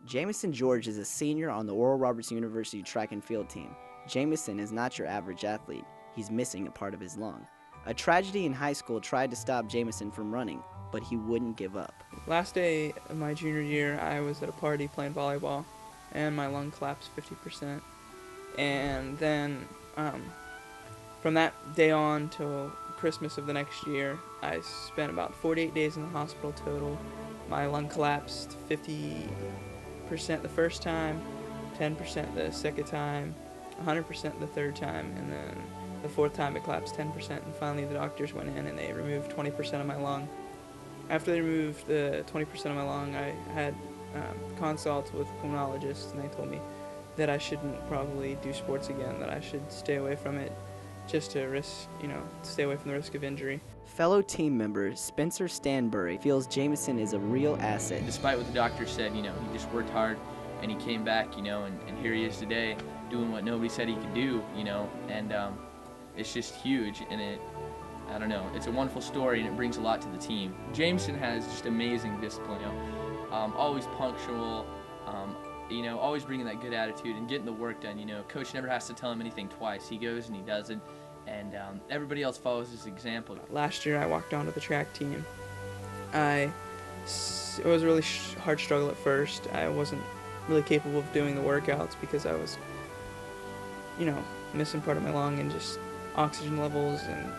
Jamison George is a senior on the Oral Roberts University track and field team. Jamison is not your average athlete. He's missing a part of his lung. A tragedy in high school tried to stop Jamison from running, but he wouldn't give up. Last day of my junior year, I was at a party playing volleyball, and my lung collapsed 50%. And then from that day on till Christmas of the next year, I spent about 48 days in the hospital total. My lung collapsed 50% the first time, 10% the second time, 100% the third time, and then the fourth time it collapsed 10%, and finally the doctors went in and they removed 20% of my lung. After they removed the 20% of my lung, I had consults with pulmonologists, and they told me that I shouldn't probably do sports again, that I should stay away from it just to stay away from the risk of injury. Fellow team member Spencer Stanbury feels Jamison is a real asset. Despite what the doctor said, he just worked hard and he came back, and here he is today doing what nobody said he could do, and it's just huge, and it's a wonderful story, and it brings a lot to the team. Jamison has just amazing discipline, always punctual, always bringing that good attitude and getting the work done. Coach never has to tell him anything twice. He goes and he does it, and everybody else follows his example. Last year I walked onto the track team. It was a really hard struggle at first. I wasn't really capable of doing the workouts because I was, missing part of my lung and just oxygen levels, and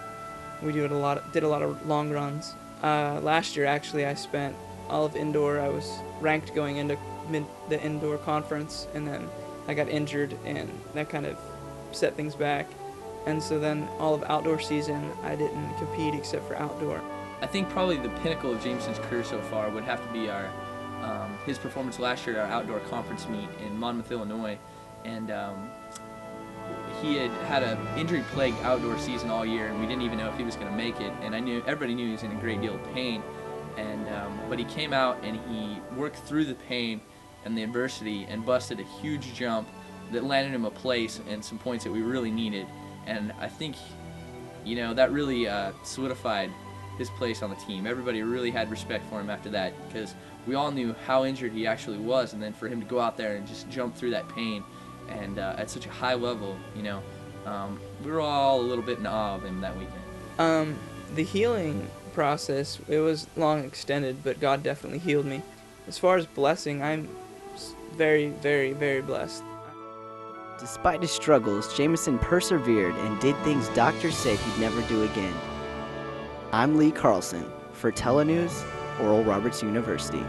we did a lot of long runs. Last year, actually, I spent all of indoor. I was ranked going into the indoor conference, and then I got injured, and that kind of set things back. And so then all of outdoor season, I didn't compete except for outdoor. I think probably the pinnacle of Jamison's career so far would have to be his performance last year at our outdoor conference meet in Monmouth, Illinois, and he had an injury-plagued outdoor season all year, and we didn't even know if he was going to make it. And everybody knew he was in a great deal of pain, but he came out and he worked through the pain and the adversity and busted a huge jump that landed him a place and some points that we really needed. And I think, that really solidified his place on the team. Everybody really had respect for him after that because we all knew how injured he actually was, and then for him to go out there and just jump through that pain and at such a high level, we were all a little bit in awe of him that weekend. The healing process, it was long extended, but God definitely healed me. As far as blessing, I'm very, very, very blessed. Despite his struggles, Jamison persevered and did things doctors said he'd never do again. I'm Lee Carlson for Telenews, Oral Roberts University.